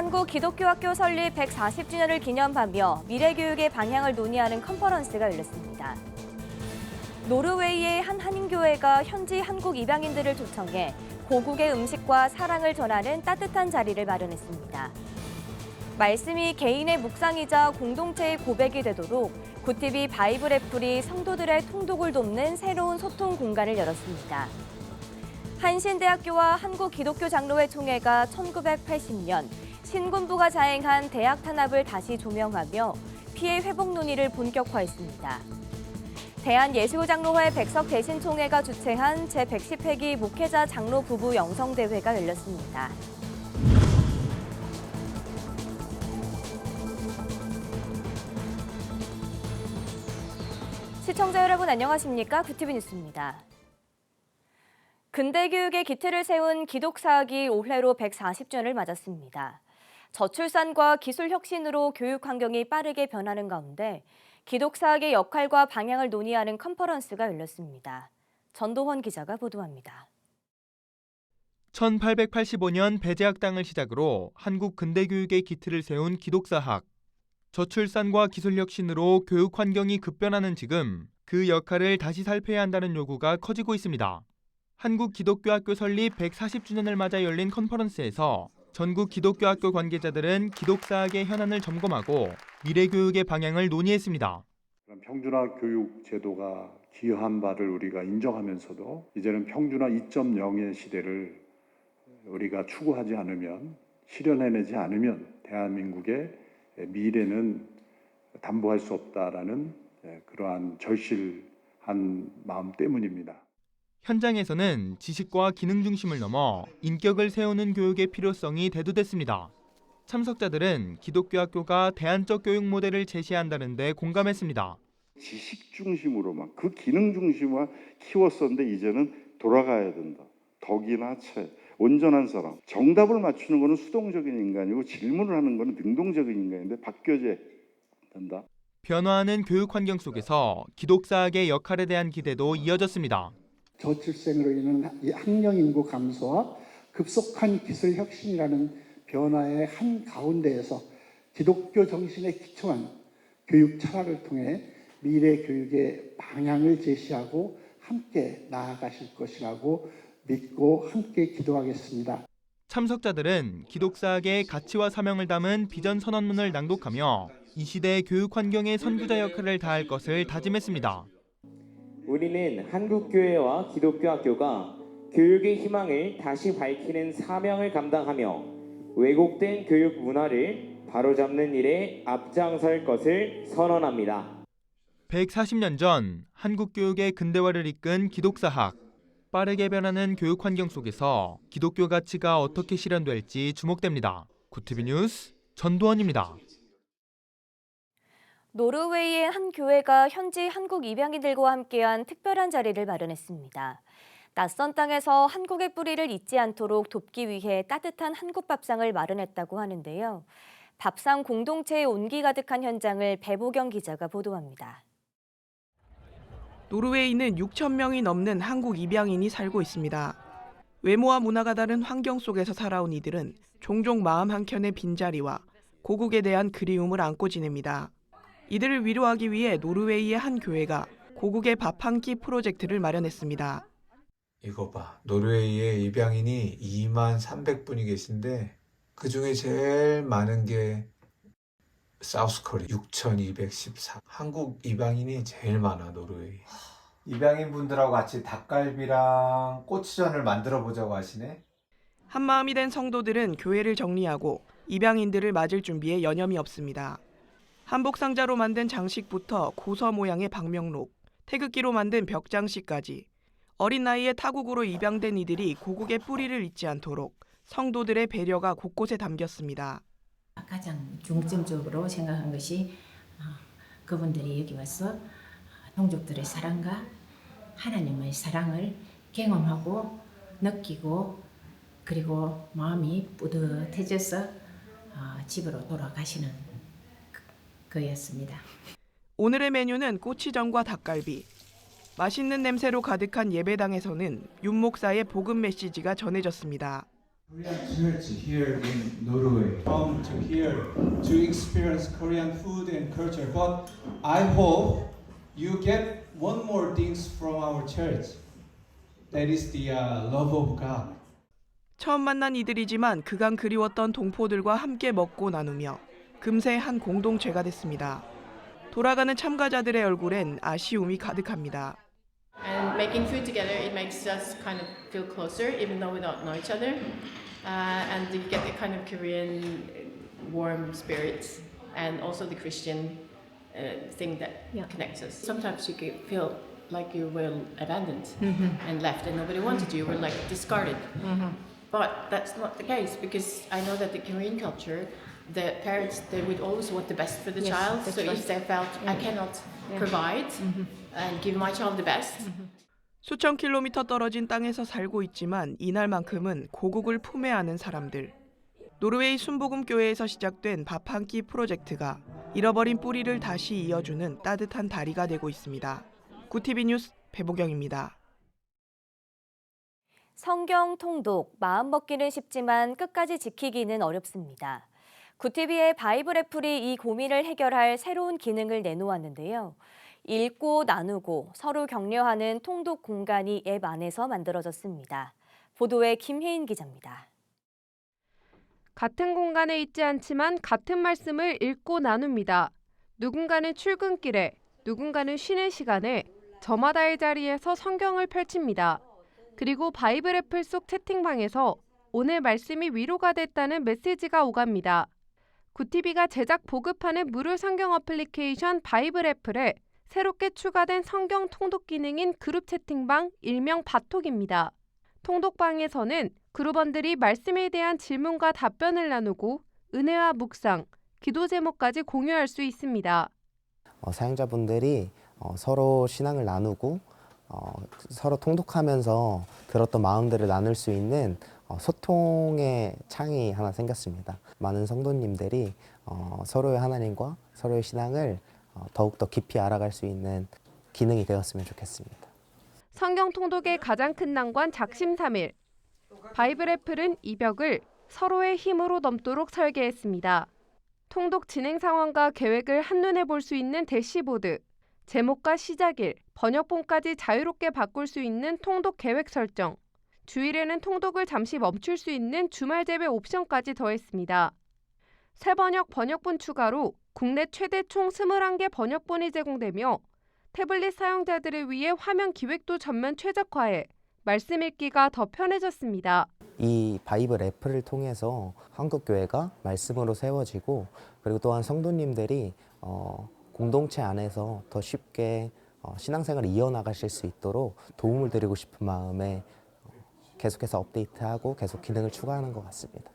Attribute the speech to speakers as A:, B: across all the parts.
A: 한국기독교학교 설립 140주년을 기념하며 미래교육의 방향을 논의하는 컨퍼런스가 열렸습니다. 노르웨이의 한 한인교회가 현지 한국 입양인들을 초청해 고국의 음식과 사랑을 전하는 따뜻한 자리를 마련했습니다. 말씀이 개인의 묵상이자 공동체의 고백이 되도록 굿TV 바이블 애플이 성도들의 통독을 돕는 새로운 소통 공간을 열었습니다. 한신대학교와 한국기독교장로회 총회가 1980년 신군부가 자행한 대학 탄압을 다시 조명하며 피해 회복 논의를 본격화했습니다. 대한예수장로회 백석대신총회가 주최한 제110회기 목회자 장로 부부 영성대회가 열렸습니다. 시청자 여러분 안녕하십니까? 굿TV 뉴스입니다. 근대교육의 기틀을 세운 기독사학이 올해로 140주년을 맞았습니다. 저출산과 기술혁신으로 교육 환경이 빠르게 변하는 가운데 기독사학의 역할과 방향을 논의하는 컨퍼런스가 열렸습니다. 전도헌 기자가 보도합니다.
B: 1885년 배제학당을 시작으로 한국 근대교육의 기틀을 세운 기독사학. 저출산과 기술혁신으로 교육 환경이 급변하는 지금 그 역할을 다시 살펴야 한다는 요구가 커지고 있습니다. 한국기독교학교 설립 140주년을 맞아 열린 컨퍼런스에서 전국 기독교학교 관계자들은 기독사학의 현안을 점검하고 미래교육의 방향을 논의했습니다.
C: 평준화 교육 제도가 기여한 바를 우리가 인정하면서도 이제는 평준화 2.0의 시대를 우리가 추구하지 않으면, 실현해내지 않으면 대한민국의 미래는 담보할 수 없다라는 그러한 절실한 마음 때문입니다.
B: 현장에서는 지식과 기능 중심을 넘어 인격을 세우는 교육의 필요성이 대두됐습니다. 참석자들은 기독교학교가 대안적 교육 모델을 제시한다는 데 공감했습니다.
D: 지식 중심으로만 그 기능 중심만 키웠었는데 이제는 돌아가야 된다. 덕이나 체, 온전한 사람. 정답을 맞추는 것은 수동적인 인간이고 질문을 하는 것은 능동적인 인간인데 바뀌어야 된다.
B: 변화하는 교육 환경 속에서 기독사학의 역할에 대한 기대도 이어졌습니다.
E: 저출생으로 인한 학령 인구 감소와 급속한 기술 혁신이라는 변화의 한 가운데에서 기독교 정신에 기초한 교육 철학을 통해 미래 교육의 방향을 제시하고 함께 나아가실 것이라고 믿고 함께 기도하겠습니다.
B: 참석자들은 기독사학의 가치와 사명을 담은 비전 선언문을 낭독하며 이 시대의 교육 환경의 선구자 역할을 다할 것을 다짐했습니다.
F: 우리는 한국교회와 기독교학교가 교육의 희망을 다시 밝히는 사명을 감당하며 왜곡된 교육 문화를 바로잡는 일에 앞장설 것을 선언합니다.
B: 140년 전 한국 교육의 근대화를 이끈 기독사학. 빠르게 변하는 교육 환경 속에서 기독교 가치가 어떻게 실현될지 주목됩니다. 굿TV 뉴스 전도헌입니다.
A: 노르웨이의 한 교회가 현지 한국 입양인들과 함께한 특별한 자리를 마련했습니다. 낯선 땅에서 한국의 뿌리를 잊지 않도록 돕기 위해 따뜻한 한국 밥상을 마련했다고 하는데요. 밥상 공동체의 온기 가득한 현장을 배보경 기자가 보도합니다.
G: 노르웨이는 6천 명이 넘는 한국 입양인이 살고 있습니다. 외모와 문화가 다른 환경 속에서 살아온 이들은 종종 마음 한켠의 빈자리와 고국에 대한 그리움을 안고 지냅니다. 이들을 위로하기 위해 노르웨이의 한 교회가 고국의 밥 한 끼 프로젝트를 마련했습니다.
H: 이거 봐. 노르웨이에 입양인이 2만 300분이 계신데 그중에 제일 많은 게 사우스코리아 6,214. 한국 입양인이 제일 많아, 노르웨이.
I: 입양인 분들하고 같이 닭갈비랑 꼬치전을 만들어 보자고 하시네.
G: 한마음이 된 성도들은 교회를 정리하고 입양인들을 맞을 준비에 여념이 없습니다. 한복 상자로 만든 장식부터 고서 모양의 방명록, 태극기로 만든 벽장식까지 어린 나이에 타국으로 입양된 이들이 고국의 뿌리를 잊지 않도록 성도들의 배려가 곳곳에 담겼습니다.
J: 가장 중점적으로 생각한 것이 그분들이 여기 와서 동족들의 사랑과 하나님의 사랑을 경험하고 느끼고 그리고 마음이 뿌듯해져서 집으로 돌아가시는 거였습니다.
G: 오늘의 메뉴는 꼬치전과 닭갈비. 맛있는 냄새로 가득한 예배당에서는 윤 목사의 복음 메시지가 전해졌습니다.
K: Korean church here in Norway. Come to here to experience Korean food and culture. But I hope you get one more things from our church. That is the love of God.
G: 처음 만난 이들이지만 그간 그리웠던 동포들과 함께 먹고 나누며 금세 한 공동체가 됐습니다. 돌아가는 참가자들의 얼굴엔 아쉬움이 가득합니다.
L: And making food together, it makes us kind of feel closer, even though we don't know each other. And you get the kind of Korean warm spirits, and also the Christian thing that connects us. Sometimes you can feel like you were abandoned and left, and nobody wanted you. You were like discarded. But that's not the case, because I know that the Korean culture, the parents, they would always want the best for the child. So if they felt I cannot provide and give my child the best.
G: 수천 킬로미터 떨어진 땅에서 살고 있지만 이날만큼은 고국을 품에 안은 사람들. 노르웨이 순복음교회에서 시작된 밥 한 끼 프로젝트가 잃어버린 뿌리를 다시 이어주는 따뜻한 다리가 되고 있습니다. 구티비 뉴스 배보경입니다.
A: 성경 통독, 마음 먹기는 쉽지만 끝까지 지키기는 어렵습니다. 구티비의 바이블 애플이 이 고민을 해결할 새로운 기능을 내놓았는데요. 읽고 나누고 서로 격려하는 통독 공간이 앱 안에서 만들어졌습니다. 보도에 김혜인 기자입니다.
M: 같은 공간에 있지 않지만 같은 말씀을 읽고 나눕니다. 누군가는 출근길에, 누군가는 쉬는 시간에 저마다의 자리에서 성경을 펼칩니다. 그리고 바이블 애플 속 채팅방에서 오늘 말씀이 위로가 됐다는 메시지가 오갑니다. 구티비가 제작 보급하는 무료 성경 어플리케이션 바이블 애플에 새롭게 추가된 성경 통독 기능인 그룹 채팅방 일명 바톡입니다. 통독방에서는 그룹원들이 말씀에 대한 질문과 답변을 나누고 은혜와 묵상, 기도 제목까지 공유할 수 있습니다.
N: 사용자분들이 서로 신앙을 나누고 서로 통독하면서 들었던 마음들을 나눌 수 있는 소통의 창이 하나 생겼습니다. 많은 성도님들이 서로의 하나님과 서로의 신앙을 더욱더 깊이 알아갈 수 있는 기능이 되었으면 좋겠습니다.
M: 성경 통독의 가장 큰 난관 작심삼일. 바이블 애플은 이 벽을 서로의 힘으로 넘도록 설계했습니다. 통독 진행 상황과 계획을 한눈에 볼 수 있는 대시보드, 제목과 시작일, 번역본까지 자유롭게 바꿀 수 있는 통독 계획 설정, 주일에는 통독을 잠시 멈출 수 있는 주말 재배 옵션까지 더했습니다. 새 번역본 추가로 국내 최대 총 21개 번역본이 제공되며 태블릿 사용자들을 위해 화면 기획도 전면 최적화해 말씀 읽기가 더 편해졌습니다.
N: 이 바이블 애플을 통해서 한국교회가 말씀으로 세워지고 그리고 또한 성도님들이 공동체 안에서 더 쉽게 신앙생활을 이어나가실 수 있도록 도움을 드리고 싶은 마음에 계속해서 업데이트하고 계속 기능을 추가하는 것 같습니다.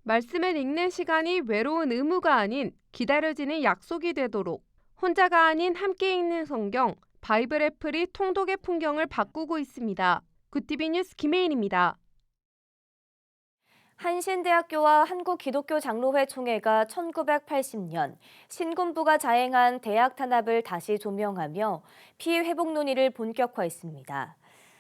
M: 말씀을 읽는 시간이 외로운 의무가 아닌 기다려지는 약속이 되도록 혼자가 아닌 함께 읽는 성경, 바이블 애플이 통독의 풍경을 바꾸고 있습니다. 구티비 뉴스 김혜인입니다.
A: 한신대학교와 한국기독교장로회 총회가 1980년 신군부가 자행한 대학 탄압을 다시 조명하며 피해 회복 논의를 본격화했습니다.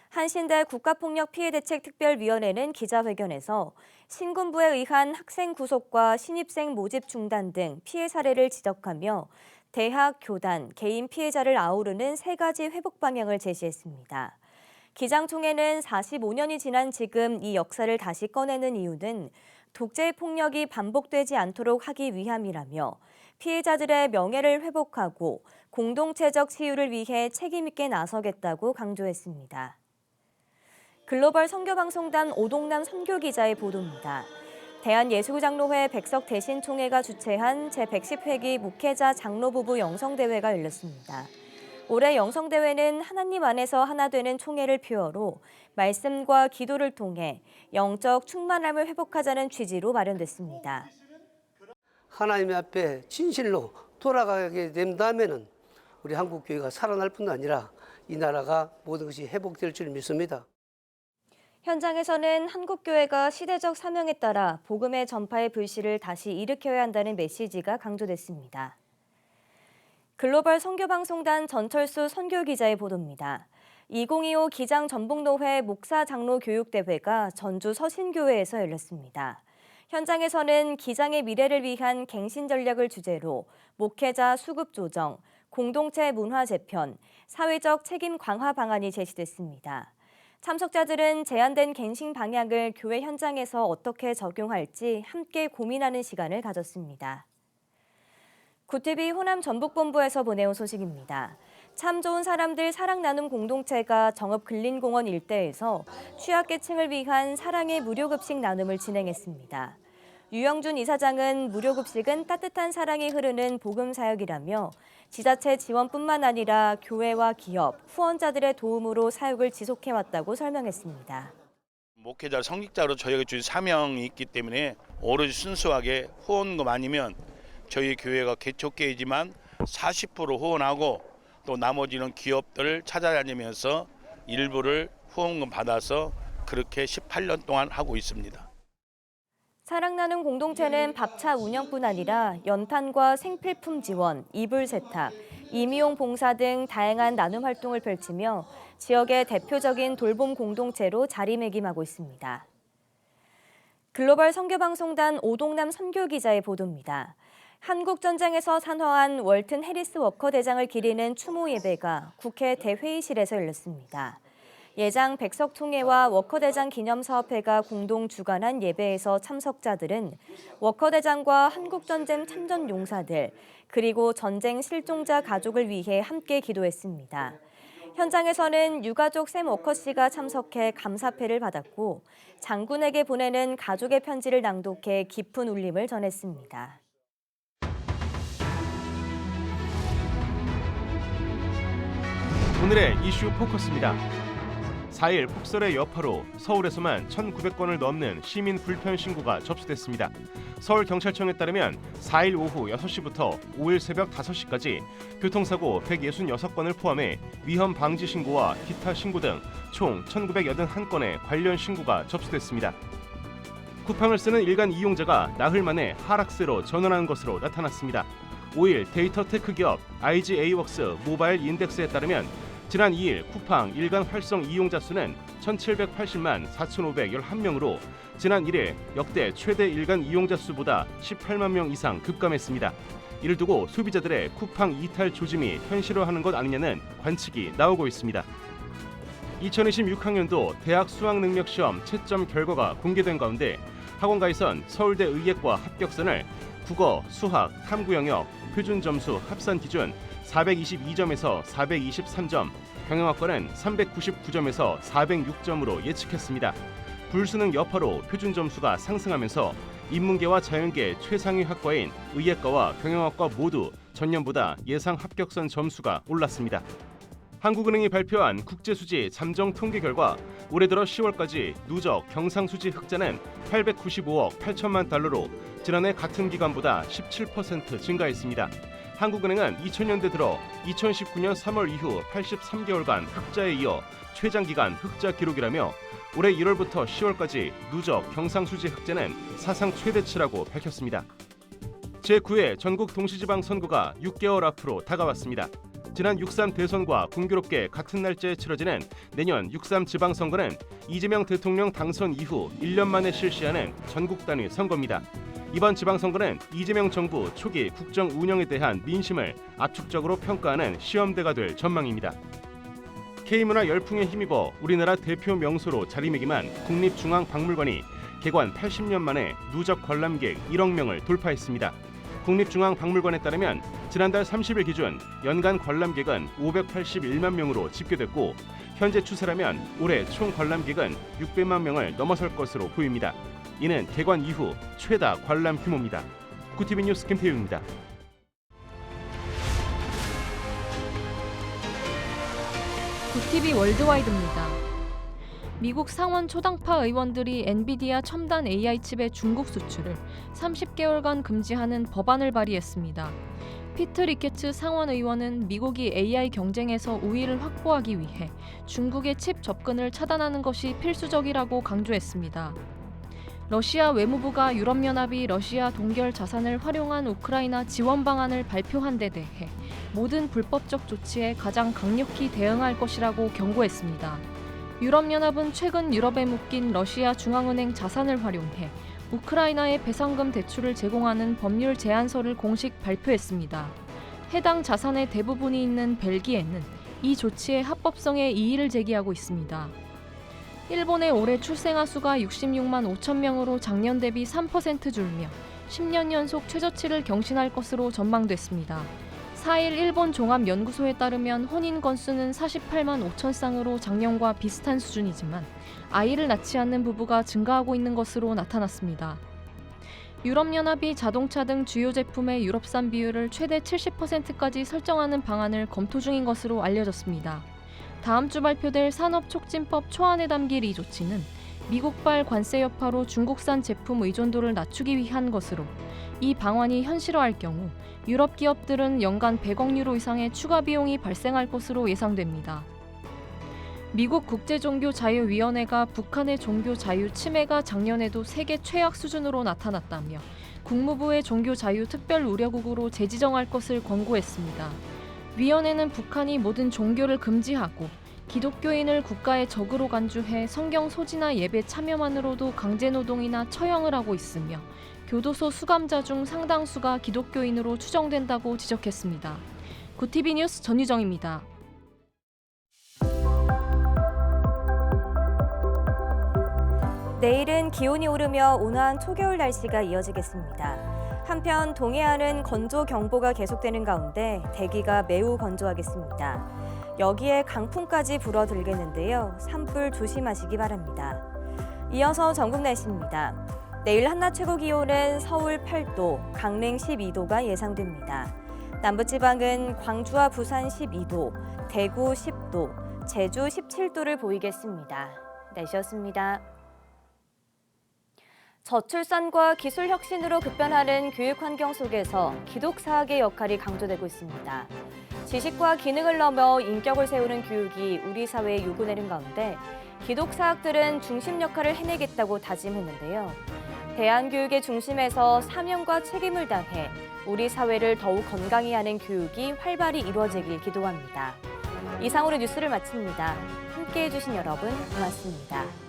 A: 한신대 국가폭력피해대책특별위원회는 기자회견에서 신군부에 의한 학생 구속과 신입생 모집 중단 등 피해 사례를 지적하며 대학, 교단, 개인 피해자를 아우르는 3가지 회복 방향을 제시했습니다. 기장총회는 45년이 지난 지금 이 역사를 다시 꺼내는 이유는 독재 폭력이 반복되지 않도록 하기 위함이라며 피해자들의 명예를 회복하고 공동체적 치유를 위해 책임 있게 나서겠다고 강조했습니다. 글로벌 선교방송단 오동남 선교기자의 보도입니다. 대한예수장로회 백석대신총회가 주최한 제110회기 목회자 장로부부 영성대회가 열렸습니다. 올해 영성대회는 하나님 안에서 하나 되는 총회를 표어로 말씀과 기도를 통해 영적 충만함을 회복하자는 취지로 마련됐습니다.
O: 하나님 앞에 진실로 돌아가게 된다면 우리 한국교회가 살아날 뿐 아니라 이 나라가 모든 것이 회복될 줄 믿습니다.
A: 현장에서는 한국교회가 시대적 사명에 따라 복음의 전파의 불씨를 다시 일으켜야 한다는 메시지가 강조됐습니다. 글로벌 선교방송단 전철수 선교기자의 보도입니다. 2025 기장전북노회 목사 장로 교육대회가 전주 서신교회에서 열렸습니다. 현장에서는 기장의 미래를 위한 갱신 전략을 주제로 목회자 수급 조정, 공동체 문화 재편, 사회적 책임 강화 방안이 제시됐습니다. 참석자들은 제안된 갱신 방향을 교회 현장에서 어떻게 적용할지 함께 고민하는 시간을 가졌습니다. 구TV 호남 전북본부에서 보내온 소식입니다. 참 좋은 사람들 사랑 나눔 공동체가 정읍근린공원 일대에서 취약계층을 위한 사랑의 무료급식 나눔을 진행했습니다. 유영준 이사장은 무료급식은 따뜻한 사랑이 흐르는 복음사역이라며 지자체 지원뿐만 아니라 교회와 기업, 후원자들의 도움으로 사역을 지속해왔다고 설명했습니다.
P: 목회자 성직자로 저희가 준 사명이 있기 때문에 오로지 순수하게 후원금 아니면 저희 교회가 개척교회이지만 40% 후원하고 또 나머지는 기업들을 찾아다니면서 일부를 후원금 받아서 그렇게 18년 동안 하고 있습니다.
A: 사랑 나눔 공동체는 밥차 운영뿐 아니라 연탄과 생필품 지원, 이불 세탁, 임의용 봉사 등 다양한 나눔 활동을 펼치며 지역의 대표적인 돌봄 공동체로 자리매김하고 있습니다. 글로벌 선교방송단 오동남 선교기자의 보도입니다. 한국전쟁에서 산화한 월튼 해리스 워커 대장을 기리는 추모 예배가 국회 대회의실에서 열렸습니다. 예장 백석총회와 워커대장 기념사업회가 공동 주관한 예배에서 참석자들은 워커대장과 한국전쟁 참전 용사들, 그리고 전쟁 실종자 가족을 위해 함께 기도했습니다. 현장에서는 유가족 샘 워커 씨가 참석해 감사패를 받았고 장군에게 보내는 가족의 편지를 낭독해 깊은 울림을 전했습니다.
Q: 오늘의 이슈 포커스입니다. 4일 폭설의 여파로 서울에서만 1,900건을 넘는 시민 불편 신고가 접수됐습니다. 서울경찰청에 따르면 4일 오후 6시부터 5일 새벽 5시까지 교통사고 166건을 포함해 위험 방지 신고와 기타 신고 등 총 1,981건의 관련 신고가 접수됐습니다. 쿠팡을 쓰는 일간 이용자가 나흘 만에 하락세로 전환한 것으로 나타났습니다. 5일 데이터 테크 기업 IGA웍스 모바일 인덱스에 따르면 지난 2일 쿠팡 일간 활성 이용자 수는 1,780만 4,511명으로 지난 1일 역대 최대 일간 이용자 수보다 18만 명 이상 급감했습니다. 이를 두고 소비자들의 쿠팡 이탈 조짐이 현실화하는 것 아니냐는 관측이 나오고 있습니다. 2026학년도 대학 수학능력시험 채점 결과가 공개된 가운데 학원가에선 서울대 의예과 합격선을 국어, 수학, 탐구 영역, 표준 점수 합산 기준 422점에서 423점, 경영학과는 399점에서 406점으로 예측했습니다. 불수능 여파로 표준 점수가 상승하면서 인문계와 자연계 최상위 학과인 의예과와 경영학과 모두 전년보다 예상 합격선 점수가 올랐습니다. 한국은행이 발표한 국제수지 잠정 통계 결과 올해 들어 10월까지 누적 경상수지 흑자는 895억 8천만 달러로 지난해 같은 기간보다 17% 증가했습니다. 한국은행은 2000년대 들어 2019년 3월 이후 83개월간 흑자에 이어 최장기간 흑자 기록이라며 올해 1월부터 10월까지 누적 경상수지 흑자는 사상 최대치라고 밝혔습니다. 제9회 전국 동시지방 선거가 6개월 앞으로 다가왔습니다. 지난 6.3 대선과 공교롭게 같은 날짜에 치러지는 내년 6.3 지방선거는 이재명 대통령 당선 이후 1년 만에 실시하는 전국 단위 선거입니다. 이번 지방선거는 이재명 정부 초기 국정 운영에 대한 민심을 압축적으로 평가하는 시험대가 될 전망입니다. K문화 열풍에 힘입어 우리나라 대표 명소로 자리매김한 국립중앙박물관이 개관 80년 만에 누적 관람객 1억 명을 돌파했습니다. 국립중앙박물관에 따르면 지난달 30일 기준 연간 관람객은 581만 명으로 집계됐고 현재 추세라면 올해 총 관람객은 600만 명을 넘어설 것으로 보입니다. 이는 개관 이후 최다 관람 규모입니다. 구TV 뉴스 김태윤입니다.
R: 구TV 월드와이드입니다. 미국 상원 초당파 의원들이 엔비디아 첨단 AI 칩의 중국 수출을 30개월간 금지하는 법안을 발의했습니다. 피트 리케츠 상원 의원은 미국이 AI 경쟁에서 우위를 확보하기 위해 중국의 칩 접근을 차단하는 것이 필수적이라고 강조했습니다. 러시아 외무부가 유럽연합이 러시아 동결 자산을 활용한 우크라이나 지원 방안을 발표한 데 대해 모든 불법적 조치에 가장 강력히 대응할 것이라고 경고했습니다. 유럽연합은 최근 유럽에 묶인 러시아 중앙은행 자산을 활용해 우크라이나에 배상금 대출을 제공하는 법률 제안서를 공식 발표했습니다. 해당 자산의 대부분이 있는 벨기에는 이 조치의 합법성에 이의를 제기하고 있습니다. 일본의 올해 출생아 수가 66만 5천 명으로 작년 대비 3% 줄며 10년 연속 최저치를 경신할 것으로 전망됐습니다. 4일 일본 종합연구소에 따르면 혼인 건수는 48만 5천 쌍으로 작년과 비슷한 수준이지만 아이를 낳지 않는 부부가 증가하고 있는 것으로 나타났습니다. 유럽연합이 자동차 등 주요 제품의 유럽산 비율을 최대 70%까지 설정하는 방안을 검토 중인 것으로 알려졌습니다. 다음 주 발표될 산업촉진법 초안에 담길 이 조치는 미국발 관세 여파로 중국산 제품 의존도를 낮추기 위한 것으로 이 방안이 현실화할 경우 유럽 기업들은 연간 100억 유로 이상의 추가 비용이 발생할 것으로 예상됩니다. 미국 국제종교자유위원회가 북한의 종교 자유 침해가 작년에도 세계 최악 수준으로 나타났다며 국무부의 종교자유 특별우려국으로 재지정할 것을 권고했습니다. 위원회는 북한이 모든 종교를 금지하고 기독교인을 국가의 적으로 간주해 성경 소지나 예배 참여만으로도 강제노동이나 처형을 하고 있으며 교도소 수감자 중 상당수가 기독교인으로 추정된다고 지적했습니다. 구티비 뉴스 전유정입니다.
A: 내일은 기온이 오르며 온화한 초겨울 날씨가 이어지겠습니다. 한편 동해안은 건조경보가 계속되는 가운데 대기가 매우 건조하겠습니다. 여기에 강풍까지 불어들겠는데요. 산불 조심하시기 바랍니다. 이어서 전국 날씨입니다. 내일 한낮 최고 기온은 서울 8도, 강릉 12도가 예상됩니다. 남부지방은 광주와 부산 12도, 대구 10도, 제주 17도를 보이겠습니다. 날씨였습니다. 저출산과 기술 혁신으로 급변하는 교육 환경 속에서 기독사학의 역할이 강조되고 있습니다. 지식과 기능을 넘어 인격을 세우는 교육이 우리 사회에 요구되는 가운데 기독사학들은 중심 역할을 해내겠다고 다짐했는데요. 대안교육의 중심에서 사명과 책임을 다해 우리 사회를 더욱 건강히 하는 교육이 활발히 이루어지길 기도합니다. 이상으로 뉴스를 마칩니다. 함께해 주신 여러분 고맙습니다.